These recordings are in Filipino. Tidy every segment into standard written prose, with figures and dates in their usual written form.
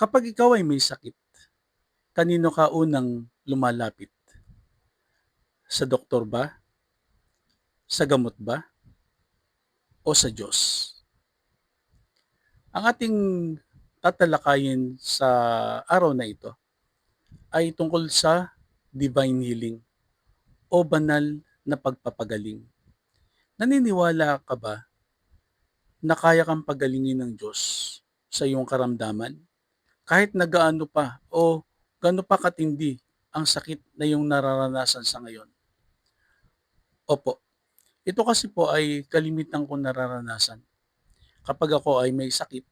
Kapag ikaw ay may sakit, kanino ka unang lumalapit? Sa doktor ba, sa gamot ba, o sa Diyos? Ang ating tatalakayin sa araw na ito ay tungkol sa divine healing o banal na pagpapagaling. Naniniwala ka ba na kaya kang pagalingin ng Diyos sa iyong karamdaman? Kahit na gaano pa o gaano pa katindi ang sakit na iyong nararanasan sa ngayon? Opo, ito kasi po ay kalimitan kong nararanasan. Kapag ako ay may sakit,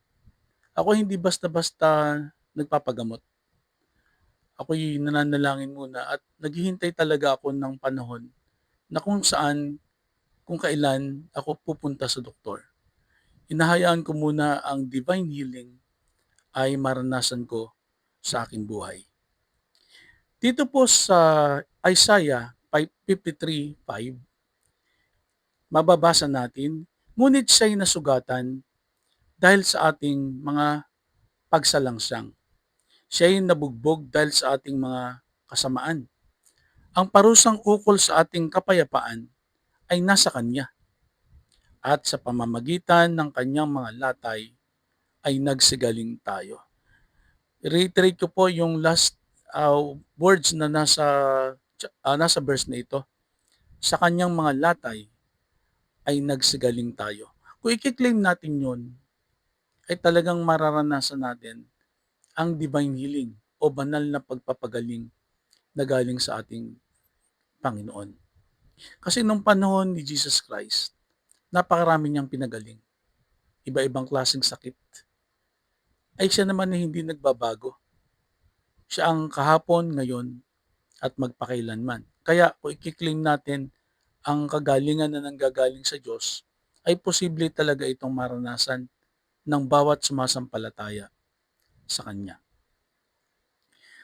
ako hindi basta-basta nagpapagamot. Ako'y nananalangin muna at naghihintay talaga ako ng panahon na kung saan, kung kailan ako pupunta sa doktor. Hinahayaan ko muna ang divine healing ay maranasan ko sa aking buhay. Dito po sa Isaiah 53:5, mababasa natin, ngunit siya'y nasugatan dahil sa ating mga pagsalangsang. Siya'y nabugbog dahil sa ating mga kasamaan. Ang parusang ukol sa ating kapayapaan ay nasa Kanya, at sa pamamagitan ng Kanyang mga latay ay nagsigaling tayo. Reiterate ko po yung last words na nasa verse na ito. Sa Kanyang mga latay ay nagsigaling tayo. Kung i-claim natin yun, ay talagang mararanasan natin ang divine healing o banal na pagpapagaling na galing sa ating Panginoon. Kasi nung panahon ni Jesus Christ, napakarami niyang pinagaling. Iba-ibang klaseng sakit. Ay siya naman na hindi nagbabago. Siya ang kahapon, ngayon, at magpakailanman. Kaya kung i-claim natin ang kagalingan na nanggagaling sa Diyos, ay posible talaga itong maranasan ng bawat sumasampalataya sa Kanya.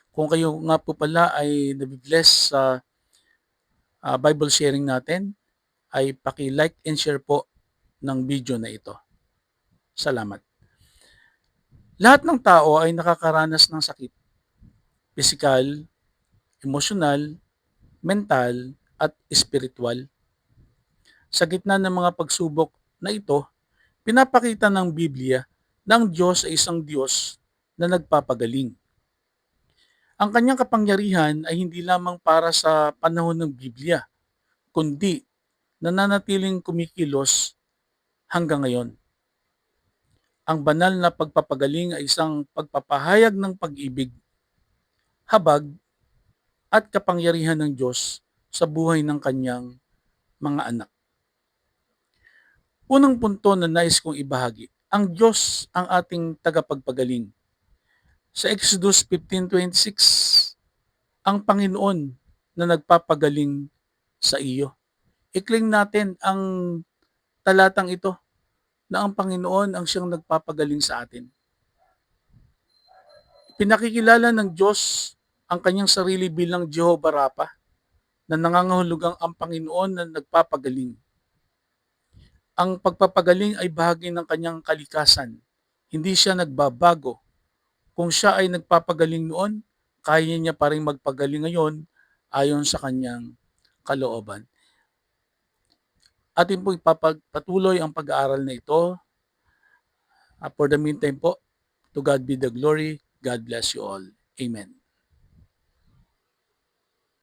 Kung kayo nga po pala ay nabibless sa Bible sharing natin, ay paki-like and share po ng video na ito. Salamat. Lahat ng tao ay nakakaranas ng sakit, pisikal, emosyonal, mental, at espiritual. Sa gitna ng mga pagsubok na ito, pinapakita ng Biblia na ang Diyos ay isang Diyos na nagpapagaling. Ang kanyang kapangyarihan ay hindi lamang para sa panahon ng Biblia, kundi nananatiling kumikilos hanggang ngayon. Ang banal na pagpapagaling ay isang pagpapahayag ng pag-ibig, habag, at kapangyarihan ng Diyos sa buhay ng kanyang mga anak. Unang punto na nais kong ibahagi, ang Diyos ang ating tagapagpagaling. Sa Exodus 15:26, ang Panginoon na nagpapagaling sa iyo. I-claim natin ang talatang ito na ang Panginoon ang siyang nagpapagaling sa atin. Pinakikilala ng Diyos ang kanyang sarili bilang Jehovah Rapha, na nangangahulugang ang Panginoon na nagpapagaling. Ang pagpapagaling ay bahagi ng kanyang kalikasan. Hindi siya nagbabago. Kung siya ay nagpapagaling noon, kaya niya pa rin magpagaling ngayon ayon sa kanyang kalooban. Atin po ipapagpatuloy ang pag-aaral na ito. For the meantime po, to God be the glory. God bless you all. Amen.